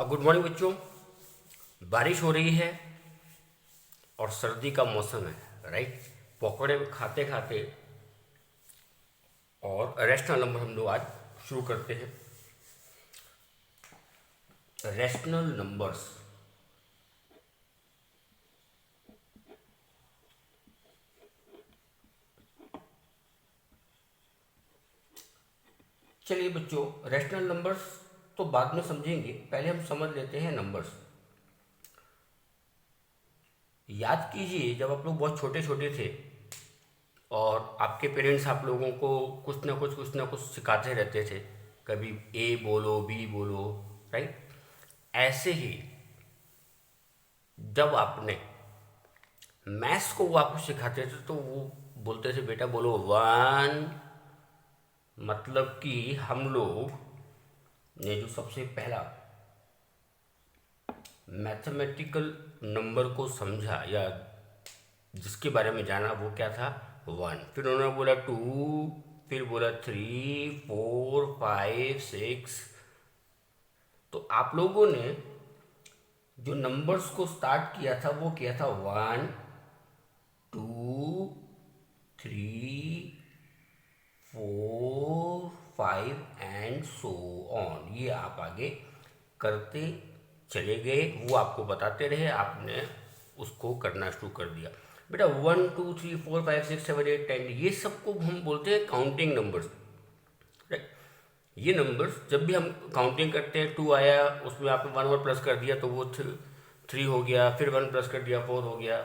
Good morning बच्चों। बारिश हो रही है और सर्दी का मौसम है, राइट। पकौड़े खाते खाते और रैशनल नंबर हम लोग आज शुरू करते हैं। Rational numbers. चलिए बच्चों, रैशनल नंबर्स तो बाद में समझेंगे, पहले हम समझ लेते हैं नंबर्स। याद कीजिए, जब आप लोग बहुत छोटे छोटे थे और आपके पेरेंट्स आप लोगों को कुछ ना कुछ सिखाते रहते थे। कभी ए बोलो, बी बोलो, राइट। ऐसे ही जब आपने मैथ्स को वो आपको सिखाते थे तो वो बोलते थे बेटा बोलो वन। मतलब कि हम लोग ने जो सबसे पहला मैथमेटिकल नंबर को समझा या जिसके बारे में जाना वो क्या था, वन। फिर उन्होंने बोला टू, फिर बोला थ्री, फोर, फाइव, सिक्स। तो आप लोगों ने जो नंबर्स को स्टार्ट किया था वो किया था one, two, three, four, five and so on. ये आप आगे करते चले गए, वो आपको बताते रहे, आपने उसको करना शुरू कर दिया। बेटा one two three four five six seven eight ten, ये सबको हम बोलते हैं काउंटिंग नंबर्स, राइट। ये नंबर्स जब भी हम काउंटिंग करते हैं, टू आया उसमें आपने वन और प्लस कर दिया तो वो थ्री हो गया, फिर वन प्लस कर दिया फोर हो गया।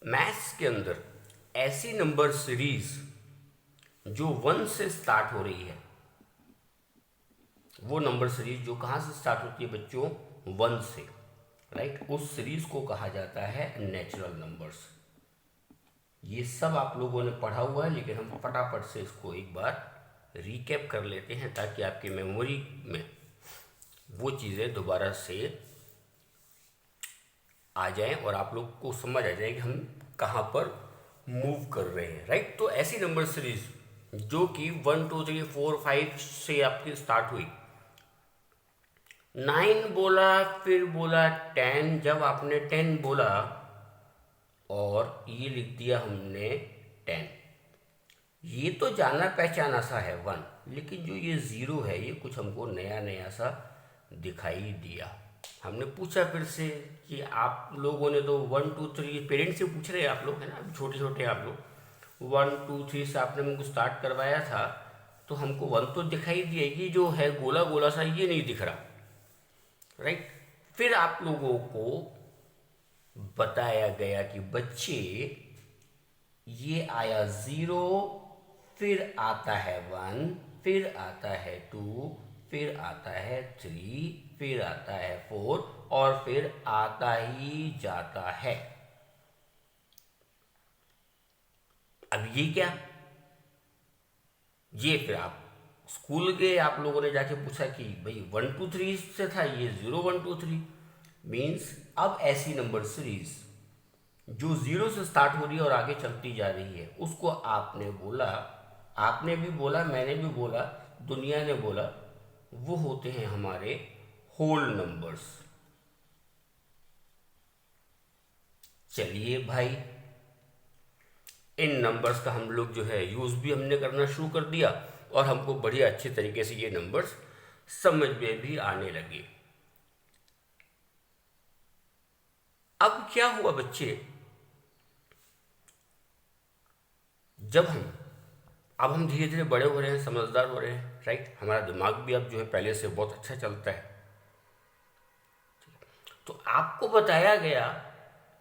मैथ्स के अंदर ऐसी नंबर सीरीज जो वन से स्टार्ट हो रही है, वो नंबर सीरीज जो कहाँ से स्टार्ट होती है बच्चों, वन से, राइट। उस सीरीज को कहा जाता है नेचुरल नंबर्स। ये सब आप लोगों ने पढ़ा हुआ है, लेकिन हम फटाफट से इसको एक बार रिकैप कर लेते हैं ताकि आपकी मेमोरी में वो चीज़ें दोबारा से आ जाएं और आप लोग को समझ आ जाए कि हम कहाँ पर मूव कर रहे हैं, राइट। तो ऐसी नंबर सीरीज जो कि one two three four five से आपकी स्टार्ट हुई, नाइन बोला, फिर बोला टेन। जब आपने टेन बोला और ये लिख दिया हमने टेन, ये तो जाना पहचाना सा है वन, लेकिन जो ये ज़ीरो है ये कुछ हमको नया नया सा दिखाई दिया। हमने पूछा फिर से कि आप लोगों ने तो वन टू थ्री, पेरेंट्स से पूछ रहे हैं आप लोग, है ना, छोटे छोटे आप लोग, वन टू थ्री से आपने हमको स्टार्ट करवाया था तो हमको वन तो दिखाई दिया, ये जो है गोला गोला सा ये नहीं दिख रहा, राइट। फिर आप लोगों को बताया गया कि बच्चे ये आया ज़ीरो, फिर आता है वन, फिर आता है टू, फिर आता है थ्री, फिर आता है फोर और फिर आता ही जाता है। अब ये क्या, ये फिर आप स्कूल गए, आप लोगों ने जाके पूछा कि भाई वन टू थ्री से था, ये zero one two three means अब ऐसी नंबर सीरीज जो ज़ीरो से स्टार्ट हो रही है और आगे चलती जा रही है उसको आपने बोला, आपने भी बोला, मैंने भी बोला, दुनिया ने बोला, वो होते हैं हमारे होल नंबर्स। चलिए भाई, इन नंबर्स का हम लोग जो है यूज़ भी हमने करना शुरू कर दिया और हमको बढ़िया अच्छे तरीके से ये नंबर्स समझ में भी आने लगे। अब क्या हुआ बच्चे, जब अब हम धीरे धीरे बड़े हो रहे हैं, समझदार हो रहे हैं, राइट। हमारा दिमाग भी अब जो है पहले से बहुत अच्छा चलता है। तो आपको बताया गया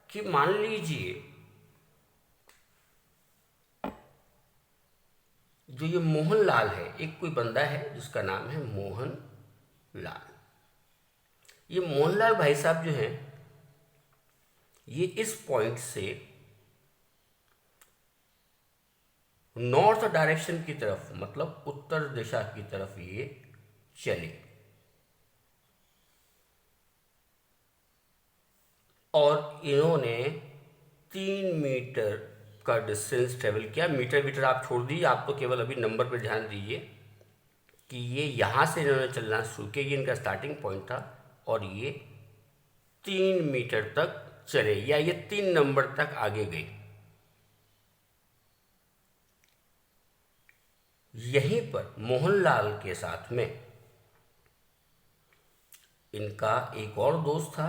कि मान लीजिए जो ये मोहन लाल है, एक कोई बंदा है जिसका नाम है मोहन लाल। ये मोहनलाल भाई साहब जो हैं, ये इस पॉइंट से नॉर्थ डायरेक्शन की तरफ, मतलब उत्तर दिशा की तरफ ये चले और इन्होंने 3 मीटर का डिस्टेंस ट्रेवल किया। मीटर मीटर आप छोड़ दीजिए, आप तो केवल अभी नंबर पर ध्यान दीजिए। कि ये यहाँ से इन्होंने चलना शुरू किया, ये इनका स्टार्टिंग पॉइंट था, और ये 3 मीटर तक चले या ये 3 नंबर तक आगे गए। यहीं पर मोहनलाल के साथ में इनका एक और दोस्त था,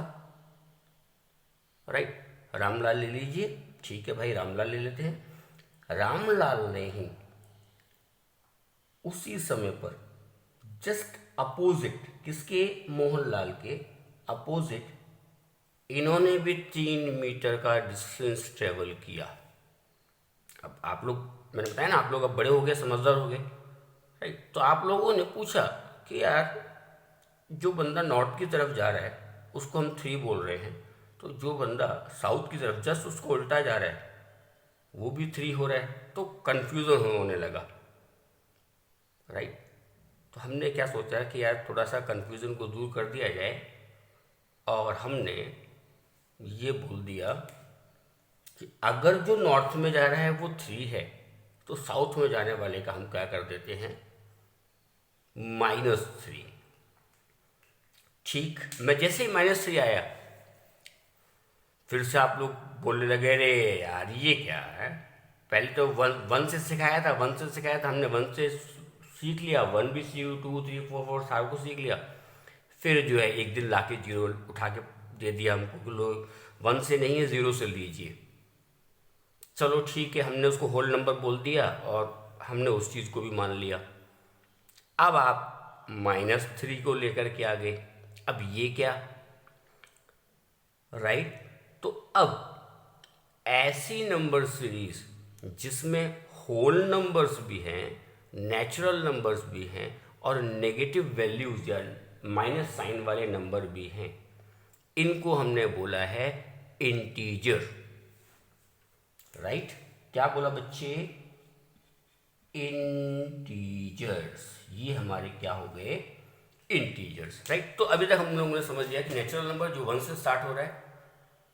राइट, रामलाल ले लीजिए, ठीक है भाई, रामलाल ले लेते हैं। रामलाल ने ही उसी समय पर जस्ट अपोजिट, किसके, मोहनलाल के अपोजिट, इन्होंने भी 3 मीटर का डिस्टेंस ट्रेवल किया। अब आप लोग, मैंने बताया ना, आप लोग अब बड़े हो गए, समझदार हो गए, राइट, तो आप लोगों ने पूछा कि यार जो बंदा नॉर्थ की तरफ जा रहा है उसको हम 3 बोल रहे हैं, तो जो बंदा साउथ की तरफ जस्ट उसको उल्टा जा रहा है वो भी 3 हो रहा है, तो कन्फ्यूज़न होने लगा, राइट। तो हमने क्या सोचा कि यार थोड़ा सा कन्फ्यूज़न को दूर कर दिया जाए, और हमने ये बोल दिया कि अगर जो नॉर्थ में जा रहा है वो 3 है, तो साउथ में जाने वाले का हम क्या कर देते हैं, -3। ठीक, मैं जैसे ही -3 आया, फिर से आप लोग बोलने लगे, रे यार ये क्या है, पहले तो वन से सिखाया था, हमने 1 से सीख लिया, 1 भी सीख, 2 3 4 4 सारे को सीख लिया। फिर जो है एक दिन लाके 0 उठा के दे दिया हमको कि लो 1 से नहीं है 0 से लीजिए। चलो ठीक है, हमने उसको होल नंबर बोल दिया और हमने उस चीज़ को भी मान लिया। अब आप -3 को लेकर के आ गए, अब ये क्या, राइट। तो अब ऐसी नंबर सीरीज जिसमें होल नंबर्स भी हैं, नेचुरल नंबर्स भी हैं, और नेगेटिव वैल्यूज या माइनस साइन वाले नंबर भी हैं, इनको हमने बोला है इंटीजर, राइट। क्या बोला बच्चे, इंटीजर्स, ये हमारे क्या हो गए, इंटीजर्स, राइट। तो अभी तक हम लोगों ने समझ लिया कि नेचुरल नंबर जो 1 से स्टार्ट हो रहा है,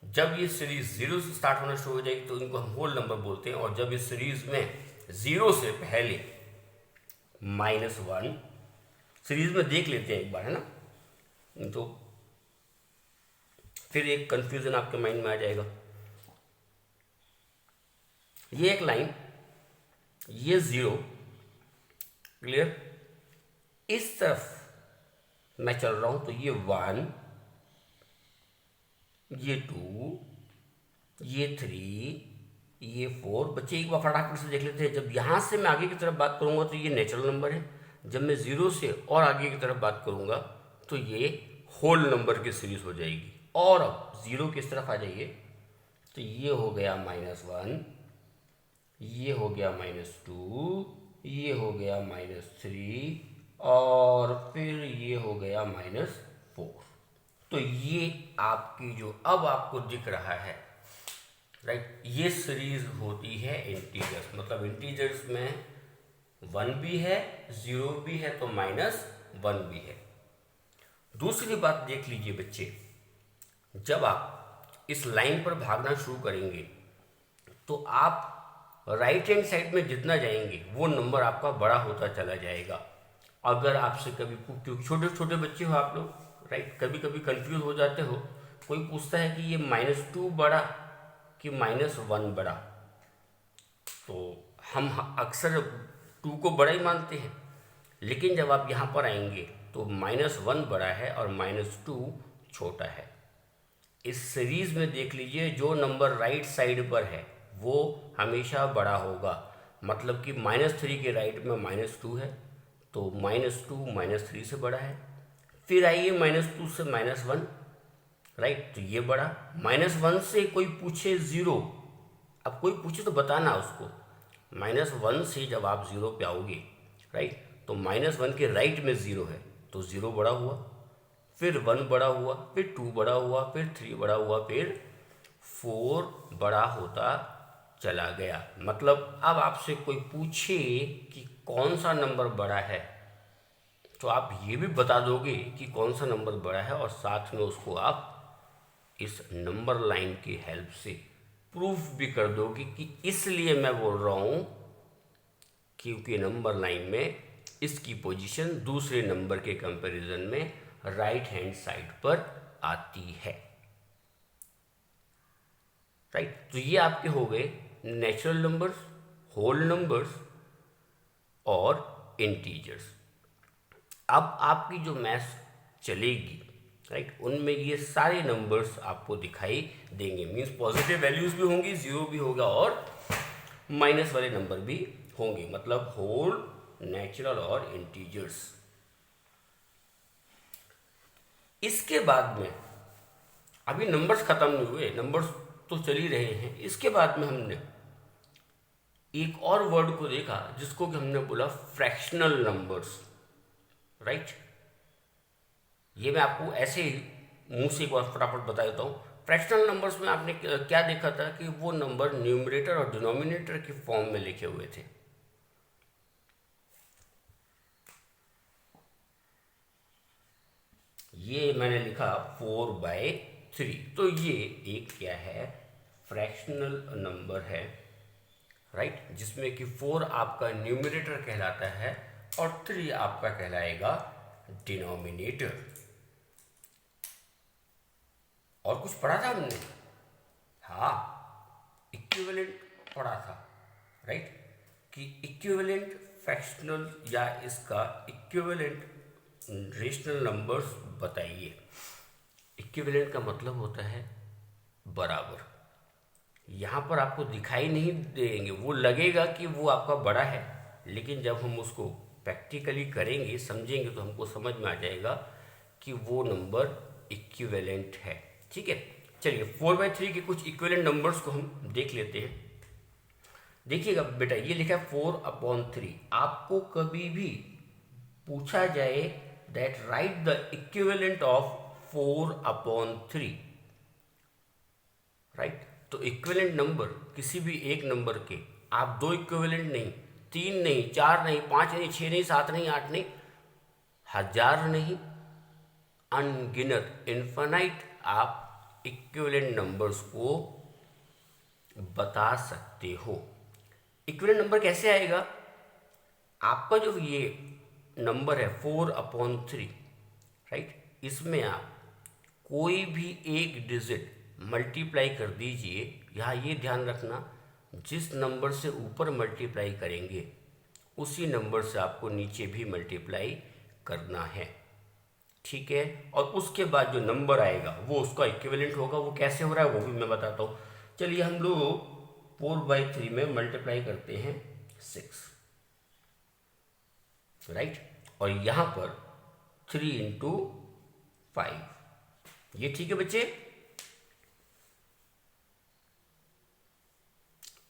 जब ये सीरीज 0 से स्टार्ट होना शुरू हो जाएगी तो इनको हम होल नंबर बोलते हैं, और जब इस सीरीज में 0 से पहले -1, सीरीज में देख लेते हैं एक बार, है ना, तो फिर एक कंफ्यूजन आपके माइंड में आ जाएगा। ये एक लाइन, ये 0, क्लियर, इस तरफ मैं चल रहा हूं तो ये 1, ये 2, ये 3, ये 4। बच्चे एक बार फटाफट से देख लेते हैं, जब यहाँ से मैं आगे की तरफ बात करूँगा तो ये नेचुरल नंबर है, जब मैं 0 से और आगे की तरफ बात करूँगा तो ये होल नंबर की सीरीज हो जाएगी। और अब 0 की तरफ आ जाइए तो ये हो गया -1, ये हो गया -2, ये हो गया -3, और फिर ये हो गया -4। तो ये आपकी जो अब आपको दिख रहा है, राइट, ये सीरीज होती है इंटीजर्स। मतलब इंटीजर्स में 1 भी है, 0 भी है, तो -1 भी है। दूसरी बात देख लीजिए बच्चे, जब आप इस लाइन पर भागना शुरू करेंगे तो आप राइट हैंड साइड में जितना जाएंगे वो नंबर आपका बड़ा होता चला जाएगा। अगर आपसे कभी, क्योंकि छोटे छोटे बच्चे हो आप लोग, राइट, कभी कभी कंफ्यूज हो जाते हो, कोई पूछता है कि ये -2 बड़ा कि -1 बड़ा, तो हम अक्सर 2 को बड़ा ही मानते हैं, लेकिन जब आप यहाँ पर आएंगे तो -1 बड़ा है और -2 छोटा है। इस सीरीज में देख लीजिए, जो नंबर राइट साइड पर है वो हमेशा बड़ा होगा। मतलब कि -3 के राइट में -2 है, तो -2 -3 से बड़ा है। फिर आइए -2 से -1, राइट, तो ये बड़ा। -1 से कोई पूछे 0, अब कोई पूछे तो बताना उसको, -1 से जब आप 0 पे आओगे, राइट, तो -1 के राइट में 0 है, तो 0 बड़ा हुआ, फिर 1 बड़ा हुआ, फिर 2 बड़ा हुआ, फिर 3 बड़ा हुआ, फिर 4 बड़ा होता चला गया। मतलब अब आपसे कोई पूछे कि कौन सा नंबर बड़ा है, तो आप ये भी बता दोगे कि कौन सा नंबर बड़ा है, और साथ में उसको आप इस नंबर लाइन की हेल्प से प्रूफ भी कर दोगे कि इसलिए मैं बोल रहा हूँ क्योंकि नंबर लाइन में इसकी पोजीशन दूसरे नंबर के कंपैरिजन में राइट हैंड साइड पर आती है। राइट, तो ये आपके हो गए नेचुरल नंबर्स, होल नंबर्स और इंटीजर्स। अब आपकी जो मैथ्स चलेगी, राइट, उनमें ये सारे नंबर्स आपको दिखाई देंगे। मीन्स पॉजिटिव वैल्यूज भी होंगी, जीरो भी होगा और माइनस वाले नंबर भी होंगे, मतलब होल, नेचुरल और इंटीजर्स। इसके बाद में अभी नंबर्स खत्म नहीं हुए, नंबर्स तो चल ही रहे हैं। इसके बाद में हमने एक और वर्ड को देखा जिसको कि हमने बोला फ्रैक्शनल नंबर्स। राइट, ये मैं आपको ऐसे ही मुंह से एक बार फटाफट बता देता हूँ। फ्रैक्शनल नंबर्स में आपने क्या देखा था कि वो नंबर न्यूमरेटर और डिनोमिनेटर की फॉर्म में लिखे हुए थे। ये मैंने लिखा 4/3, तो ये एक क्या है, फ्रैक्शनल नंबर है। राइट, जिसमें कि 4 आपका न्यूमरेटर कहलाता है और 3 आपका कहलाएगा डिनोमिनेटर। और कुछ पढ़ा था हमने, हाँ, इक्विवेलेंट पढ़ा था। राइट, कि इक्विवेलेंट फ्रैक्शनल या इसका इक्विवेलेंट रेशनल नंबर्स बताइए। इक्विवेलेंट का मतलब होता है बराबर। यहाँ पर आपको दिखाई नहीं देंगे, वो लगेगा कि वो आपका बड़ा है, लेकिन जब हम उसको प्रैक्टिकली करेंगे, समझेंगे, तो हमको समझ में आ जाएगा कि वो नंबर इक्विवेलेंट है। ठीक है, चलिए 4/3 के कुछ इक्विवेलेंट नंबर्स को हम देख लेते हैं। देखिएगा बेटा, ये लिखा है 4/3। आपको कभी भी पूछा जाए that right the equivalent of 4/3, right, तो इक्विवेलेंट नंबर किसी भी एक नंबर के, आप दो इक्विवेलेंट नहीं, 3 नहीं, 4 नहीं, 5 नहीं, 6 नहीं, 7 नहीं, 8 नहीं, 1000 नहीं, अनगिनत इन्फिनाइट आप इक्विवेलेंट नंबर्स को बता सकते हो। इक्विवेलेंट नंबर कैसे आएगा? आपका जो ये नंबर है 4/3, राइट, इसमें आप कोई भी एक डिजिट मल्टीप्लाई कर दीजिए। यहाँ ये ध्यान रखना, जिस नंबर से ऊपर मल्टीप्लाई करेंगे उसी नंबर से आपको नीचे भी मल्टीप्लाई करना है। ठीक है, और उसके बाद जो नंबर आएगा वो उसका इक्विवेलेंट होगा। वो कैसे हो रहा है वो भी मैं बताता हूँ। चलिए हम लोग 4/3 में मल्टीप्लाई करते हैं 6, राइट, और यहाँ पर 3 × 5, ये ठीक है बच्चे?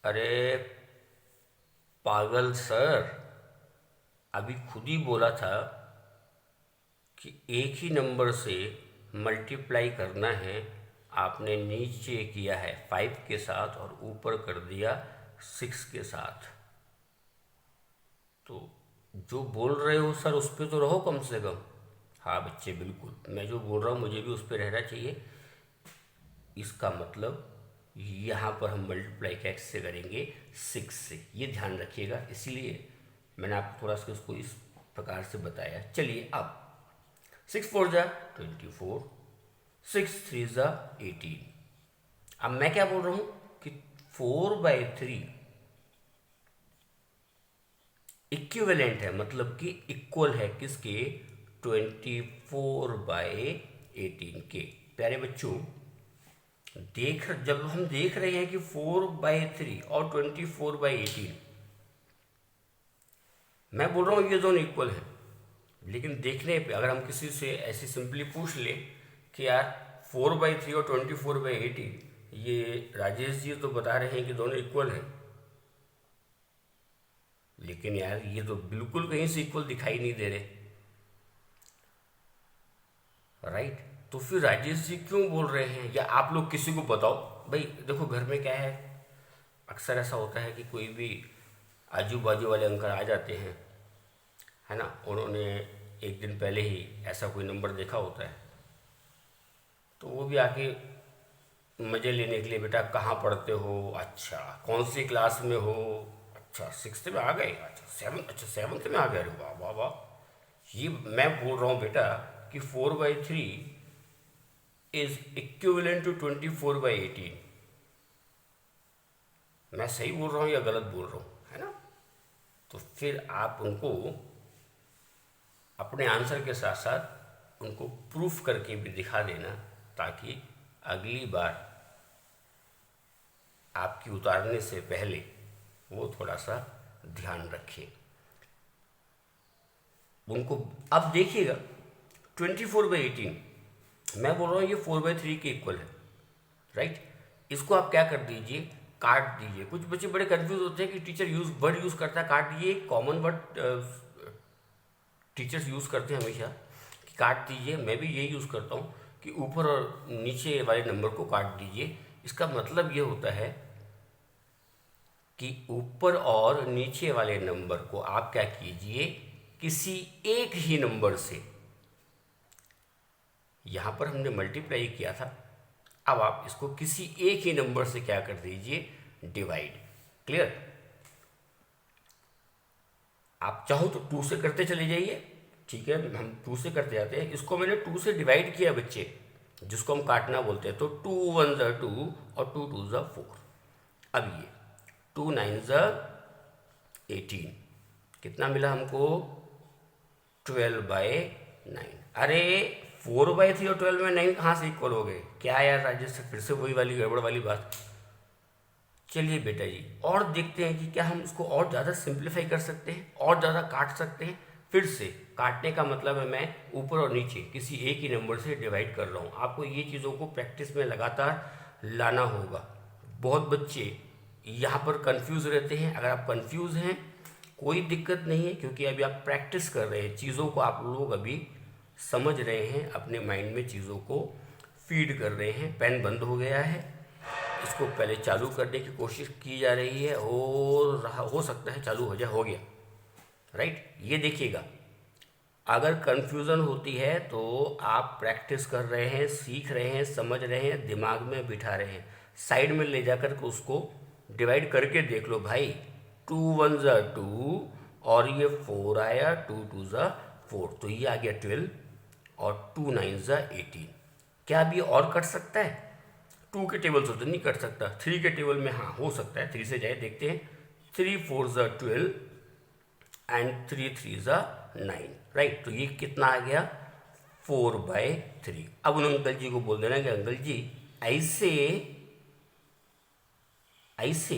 अरे पागल सर, अभी खुद ही बोला था कि एक ही नंबर से मल्टीप्लाई करना है। आपने नीचे किया है 5 के साथ और ऊपर कर दिया 6 के साथ। तो जो बोल रहे हो सर उस पर तो रहो कम से कम। हाँ बच्चे, बिल्कुल, मैं जो बोल रहा हूँ मुझे भी उस पर रहना चाहिए। इसका मतलब यहाँ पर हम मल्टीप्लाई कैसे करेंगे? 6 से। ये ध्यान रखिएगा, इसलिए मैंने आपको थोड़ा सा उसको इस प्रकार से बताया। चलिए अब 6 4 × 24, 6 3 × 18। अब मैं क्या बोल रहा हूँ कि 4/3 इक्विवेलेंट है, मतलब कि इक्वल है किसके? 24/18 के। प्यारे बच्चों, जब हम देख रहे हैं कि 4/3 और 24/18, मैं बोल रहा हूँ ये दोनों इक्वल है, लेकिन देखने पे अगर हम किसी से ऐसे सिंपली पूछ ले कि यार 4/3 और 24/18, ये राजेश जी तो बता रहे हैं कि दोनों इक्वल हैं, लेकिन यार ये तो बिल्कुल कहीं से इक्वल दिखाई नहीं दे रहे। राइट, तो फिर राजेश जी क्यों बोल रहे हैं? या आप लोग किसी को बताओ। भाई देखो, घर में क्या है, अक्सर ऐसा होता है कि कोई भी आजू बाजू वाले अंकल आ जाते हैं, है ना, उन्होंने एक दिन पहले ही ऐसा कोई नंबर देखा होता है, तो वो भी आके मज़े लेने के लिए, बेटा कहाँ पढ़ते हो, अच्छा कौन सी क्लास में हो, अच्छा सिक्स्थ में आ गए, अच्छा सेवन, अच्छा सेवन्थ में आ गए, अरे वाह वाह वाह। ये मैं बोल रहा हूँ बेटा कि 4/3 इज इक्विवेलेंट टू 24/18। मैं सही बोल रहा हूँ या गलत बोल रहा हूँ, है ना? तो फिर आप उनको अपने आंसर के साथ साथ उनको प्रूफ करके भी दिखा देना, ताकि अगली बार आपकी उतारने से पहले वो थोड़ा सा ध्यान रखें उनको। अब देखिएगा 24/18, मैं बोल रहा हूँ ये 4/3 के इक्वल है, राइट? इसको आप क्या कर दीजिए, काट दीजिए। कुछ बच्चे बड़े कंफ्यूज होते हैं कि टीचर वर्ड यूज़ करता है काट दीजिए, कॉमन वर्ड टीचर्स यूज़ करते हैं हमेशा कि काट दीजिए। मैं भी यही यूज़ करता हूँ कि ऊपर और नीचे वाले नंबर को काट दीजिए। इसका मतलब ये होता है कि ऊपर और नीचे वाले नंबर को आप क्या कीजिए, किसी एक ही नंबर से, यहाँ पर हमने मल्टीप्लाई किया था, अब आप इसको किसी एक ही नंबर से क्या कर दीजिए, डिवाइड। क्लियर? आप चाहो तो 2 से करते चले जाइए, ठीक है, हम 2 से करते जाते हैं। इसको मैंने 2 से डिवाइड किया बच्चे, जिसको हम काटना बोलते हैं, तो 2 1 ज़ा 2 और 2 2 ज़ा 4। अब ये 2 9 ज़ा 18 कितना मिला हमको, 12/9। अरे 4/3 और 12/9 कहाँ से इक्वल हो गए? क्या यार राजेश, फिर से वही वाली गड़बड़ वाली बात। चलिए बेटा जी, और देखते हैं कि क्या हम इसको और ज़्यादा सिंप्लीफाई कर सकते हैं, और ज़्यादा काट सकते हैं। फिर से काटने का मतलब है मैं ऊपर और नीचे किसी एक ही नंबर से डिवाइड कर रहा हूँ। आपको ये चीज़ों को प्रैक्टिस में लगातार लाना होगा। बहुत बच्चे यहाँ पर कंफ्यूज रहते हैं। अगर आप कंफ्यूज हैं कोई दिक्कत नहीं है, क्योंकि अभी आप प्रैक्टिस कर रहे हैं चीज़ों को, आप लोग अभी समझ रहे हैं, अपने माइंड में चीज़ों को फीड कर रहे हैं। पेन बंद हो गया है, इसको पहले चालू करने की कोशिश की जा रही है, हो सकता है चालू हो जाए, हो गया, राइट? ये देखिएगा, अगर कंफ्यूजन होती है तो आप प्रैक्टिस कर रहे हैं, सीख रहे हैं, समझ रहे हैं, दिमाग में बिठा रहे हैं, साइड में ले जाकर के उसको डिवाइड करके देख लो भाई। 2 1 ज़ा 2 और ये 4 आया, 2 2 ज़ा 4, तो ये आ गया 12 और 2 9 ज़ा 18। क्या अभी और कट सकता है? 2 के टेबल से तो नहीं कट सकता, 3 के टेबल में हाँ हो सकता है। 3 से जाए देखते हैं, 3 4 ज़ा 12 एंड 3 3 ज़ा 9, राइट? तो ये कितना आ गया, 4/3। अब उन अंकल जी को बोल देना कि अंकल जी ऐसे ऐसे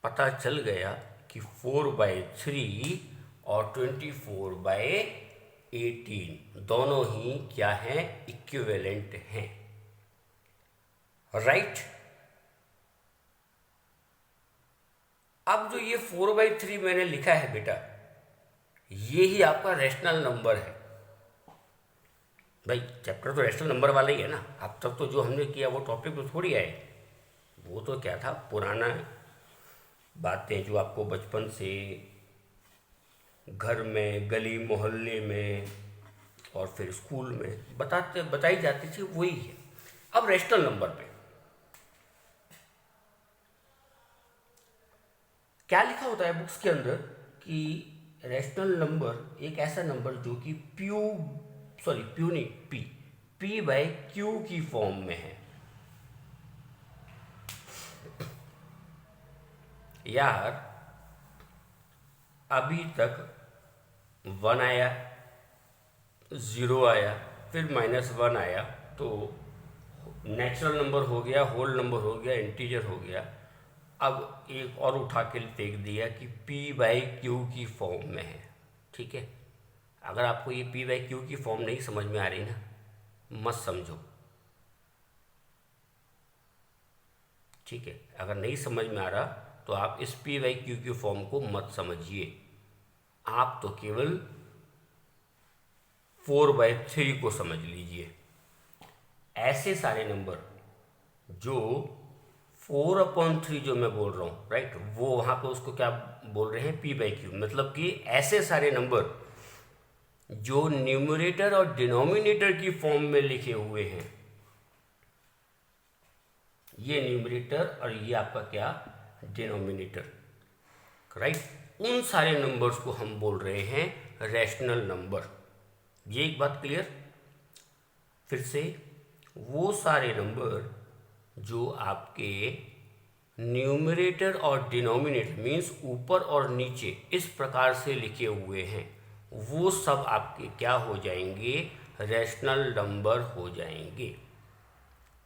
पता चल गया कि 4/3 और 24/18 दोनों ही क्या हैं, इक्विवेलेंट हैं, राइट? अब जो ये 4/3 मैंने लिखा है बेटा, ये ही आपका रैशनल नंबर है। भाई चैप्टर तो रैशनल नंबर वाला ही है ना। अब तक तो जो हमने किया वो टॉपिक तो थोड़ी आए, वो तो क्या था, पुराना बातें जो आपको बचपन से घर में, गली मोहल्ले में और फिर स्कूल में बताई जाती थी, वही है। अब रैशनल नंबर पे क्या लिखा होता है बुक्स के अंदर कि रैशनल नंबर एक ऐसा नंबर जो कि प्यू नहीं, p/q की फॉर्म में है। यार अभी तक 1 आया, 0 आया, फिर -1 आया, तो नेचुरल नंबर हो गया, होल नंबर हो गया, इंटीजर हो गया। अब एक और उठा के देख दिया कि p/q की फॉर्म में है, ठीक है? अगर आपको ये p/q की फॉर्म नहीं समझ में आ रही ना, मत समझो, ठीक है? अगर नहीं समझ में आ रहा तो आप इस p/q की फॉर्म को मत समझिए, आप तो केवल 4/3 को समझ लीजिए। ऐसे सारे नंबर जो 4/3 जो मैं बोल रहा हूँ, राइट, वो वहाँ पे उसको क्या बोल रहे हैं, p/q। मतलब कि ऐसे सारे नंबर जो न्यूमरेटर और डिनोमिनेटर की फॉर्म में लिखे हुए हैं, ये न्यूमरेटर और ये आपका क्या, डिनोमिनेटर, राइट। उन सारे नंबर्स को हम बोल रहे हैं रैशनल नंबर। ये एक बात क्लियर। फिर से, वो सारे नंबर जो आपके न्यूमरेटर और डिनोमिनेटर मीन्स ऊपर और नीचे इस प्रकार से लिखे हुए हैं, वो सब आपके क्या हो जाएंगे, रैशनल नंबर हो जाएंगे।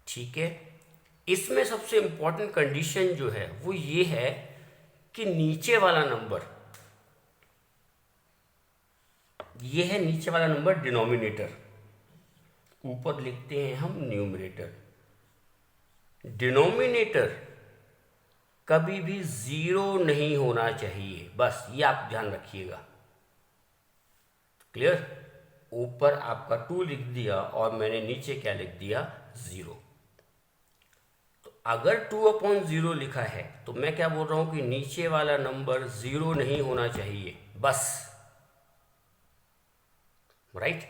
ठीक है। इसमें सबसे इंपॉर्टेंट कंडीशन जो है वो ये है कि नीचे वाला नंबर, ये है नीचे वाला नंबर डिनोमिनेटर, ऊपर लिखते हैं हम न्यूमरेटर। डिनोमिनेटर कभी भी जीरो नहीं होना चाहिए, बस ये आप ध्यान रखिएगा। क्लियर। ऊपर आपका 2 लिख दिया और मैंने नीचे क्या लिख दिया, 0। तो अगर 2/0 लिखा है तो मैं क्या बोल रहा हूं कि नीचे वाला नंबर 0 नहीं होना चाहिए, बस, राइट।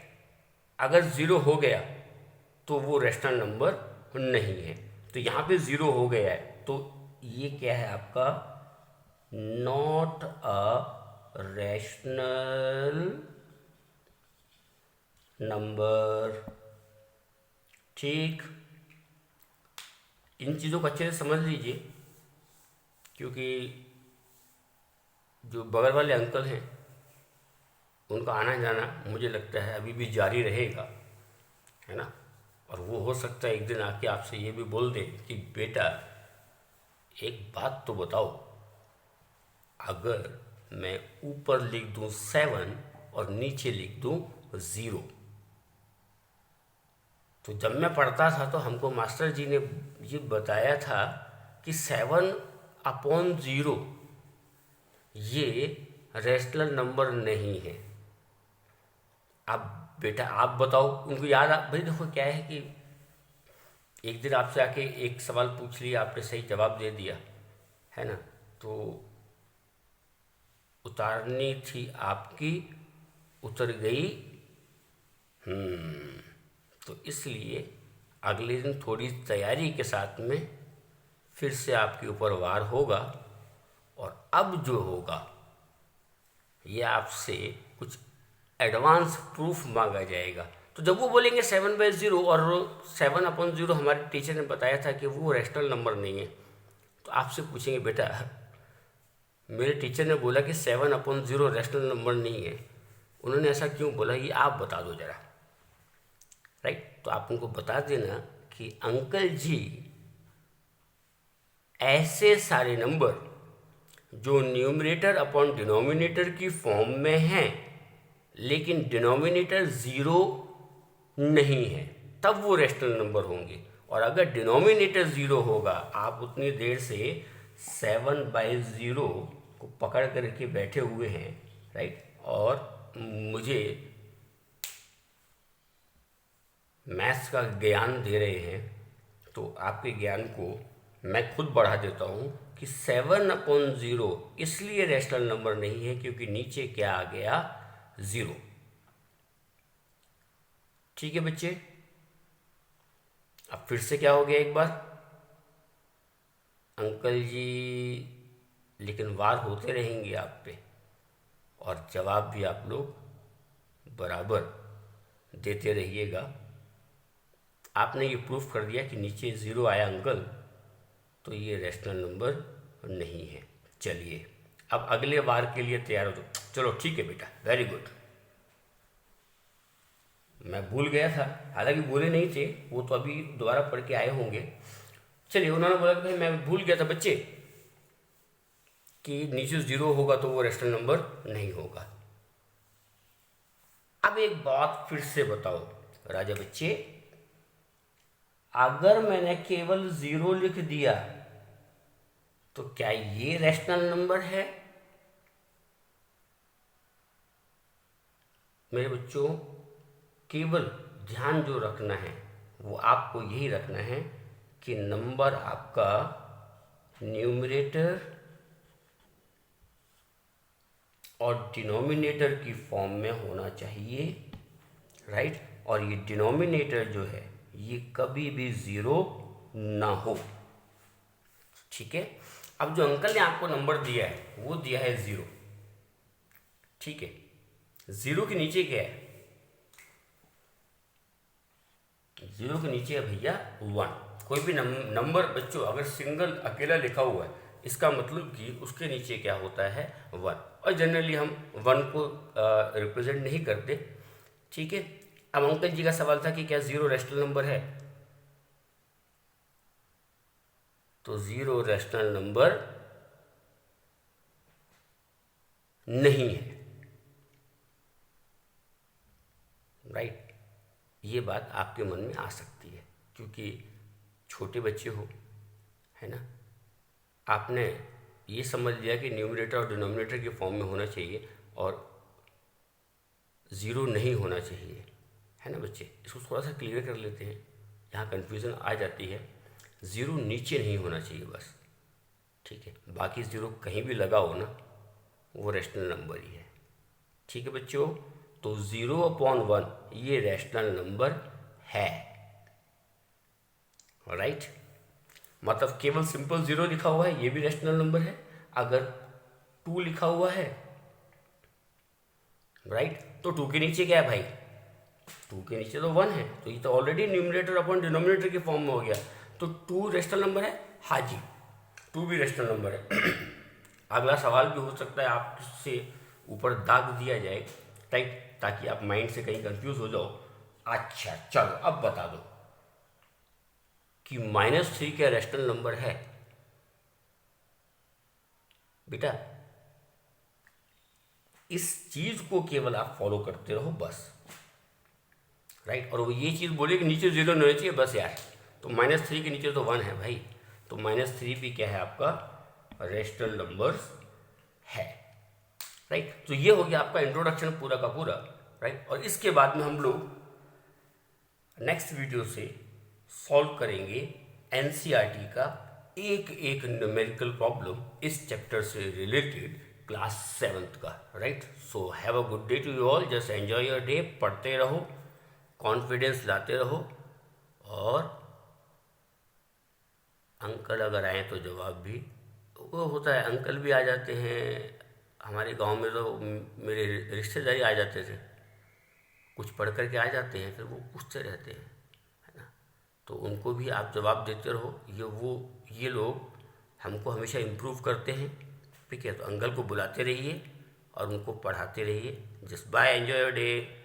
अगर 0 हो गया तो वो रैशनल नंबर नहीं है। तो यहां पे 0 हो गया है तो ये क्या है आपका, नॉट अ रैशनल नंबर। ठीक। इन चीज़ों को अच्छे से समझ लीजिए, क्योंकि जो बगल वाले अंकल हैं उनका आना जाना मुझे लगता है अभी भी जारी रहेगा, है ना। और वो हो सकता है एक दिन आके आपसे ये भी बोल दे कि बेटा एक बात तो बताओ, अगर मैं ऊपर लिख दूं 7 और नीचे लिख दूं 0, तो जब मैं पढ़ता था तो हमको मास्टर जी ने ये बताया था कि 7/0 ये रैशनल नंबर नहीं है। अब बेटा आप बताओ, उनको याद आ भाई। देखो क्या है कि एक दिन आपसे आके एक सवाल पूछ लिया, आपने सही जवाब दे दिया, है ना, तो उतारनी थी आपकी, उतर गई। तो इसलिए अगले दिन थोड़ी तैयारी के साथ में फिर से आपके ऊपर वार होगा, और अब जो होगा ये आपसे कुछ एडवांस प्रूफ मांगा जाएगा। तो जब वो बोलेंगे 7/0 और 7/0 हमारे टीचर ने बताया था कि वो रैशनल नंबर नहीं है, तो आपसे पूछेंगे बेटा मेरे टीचर ने बोला कि 7/0 रैशनल नंबर नहीं है, उन्होंने ऐसा क्यों बोला, ये आप बता दो जरा, राइट। तो आप उनको बता देना कि अंकल जी ऐसे सारे नंबर जो न्यूमरेटर अपॉन डिनोमिनेटर की फॉर्म में हैं लेकिन डिनोमिनेटर 0 नहीं है, तब वो रैशनल नंबर होंगे। और अगर डिनोमिनेटर 0 होगा, आप उतनी देर से 7/0 को पकड़ करके बैठे हुए हैं, राइट, और मुझे मैथ्स का ज्ञान दे रहे हैं, तो आपके ज्ञान को मैं खुद बढ़ा देता हूँ कि 7/0 इसलिए रैशनल नंबर नहीं है क्योंकि नीचे क्या आ गया, 0। ठीक है बच्चे। अब फिर से क्या हो गया एक बार, अंकल जी लेकिन वार होते रहेंगे आप पे, और जवाब भी आप लोग बराबर देते रहिएगा। आपने ये प्रूफ कर दिया कि नीचे 0 आया अंकल, तो ये रैशनल नंबर नहीं है। चलिए अब अगले बार के लिए तैयार हो जाओ। चलो ठीक है बेटा, वेरी गुड। मैं भूल गया था, हालांकि बोले नहीं थे, वो तो अभी दोबारा पढ़ के आए होंगे। चलिए, उन्होंने बोला कि भाई मैं भूल गया था बच्चे कि नीचे 0 होगा तो वो रैशनल नंबर नहीं होगा। अब एक बात फिर से बताओ राजा बच्चे, अगर मैंने केवल 0 लिख दिया तो क्या ये रैशनल नंबर है? मेरे बच्चों, केवल ध्यान जो रखना है वो आपको यही रखना है कि नंबर आपका न्यूमरेटर और डिनोमिनेटर की फॉर्म में होना चाहिए, राइट। और ये डिनोमिनेटर जो है ये कभी भी 0 ना हो, ठीक है। अब जो अंकल ने आपको नंबर दिया है वो दिया है 0, ठीक है। 0 के नीचे क्या है? 0 के नीचे है भैया 1। कोई भी नंबर बच्चों अगर सिंगल अकेला लिखा हुआ है इसका मतलब कि उसके नीचे क्या होता है 1, और जनरली हम 1 को रिप्रेजेंट नहीं करते, ठीक है। अब अंकल जी का सवाल था कि क्या 0 रैशनल नंबर है, तो 0 रैशनल नंबर नहीं है, राइट। ये बात आपके मन में आ सकती है क्योंकि छोटे बच्चे हो, है ना। आपने ये समझ लिया कि न्यूमरेटर और डिनोमिनेटर के फॉर्म में होना चाहिए और 0 नहीं होना चाहिए, है ना बच्चे। इसको थोड़ा सा क्लियर कर लेते हैं, यहाँ कन्फ्यूज़न आ जाती है। 0 नीचे नहीं होना चाहिए बस, ठीक है। बाकी 0 कहीं भी लगा हो ना वो रैशनल नंबर ही है, ठीक है बच्चों। तो 0/1 ये रैशनल नंबर है, राइट। मतलब केवल सिंपल 0 लिखा हुआ है ये भी रैशनल नंबर है। अगर 2 लिखा हुआ है, राइट, तो 2 के नीचे क्या है भाई? 2 के नीचे तो 1 है, तो ये तो ऑलरेडी न्यूमरेटर अपॉन डिनोमिनेटर के फॉर्म में हो गया। तो 2 रैशनल नंबर है, हाँ जी 2 भी रैशनल नंबर है। अगला सवाल भी हो सकता है आपसे ऊपर दाग दिया जाए, राइट, ताकि आप माइंड से कहीं कंफ्यूज हो जाओ। अच्छा चलो अब बता दो कि -3 क्या रैशनल नंबर है? बेटा इस चीज को केवल आप फॉलो करते रहो बस, राइट। और वो ये चीज बोले कि नीचे 0 नहीं होना चाहिए बस यार, तो -3 के नीचे तो 1 है भाई, तो -3 भी क्या है आपका रैशनल नंबर्स है, राइट। तो ये हो गया आपका इंट्रोडक्शन पूरा का पूरा, राइट। और इसके बाद में हम लोग नेक्स्ट वीडियो से सॉल्व करेंगे एनसीईआरटी का एक एक न्यूमेरिकल प्रॉब्लम इस चैप्टर से रिलेटेड क्लास 7th का, right. So have a good day to you all, just enjoy your day, पढ़ते रहो, कॉन्फिडेंस लाते रहो, और अंकल अगर आए तो जवाब भी वो होता है, अंकल भी आ जाते हैं। हमारे गांव में तो मेरे रिश्तेदारी आ जाते थे, कुछ पढ़ कर के आ जाते हैं, फिर वो पूछते रहते हैं, है ना। तो उनको भी आप जवाब देते रहो, ये लोग हमको हमेशा इम्प्रूव करते हैं, ठीक है। तो अंकल को बुलाते रहिए और उनको पढ़ाते रहिए। Just by, enjoy your day.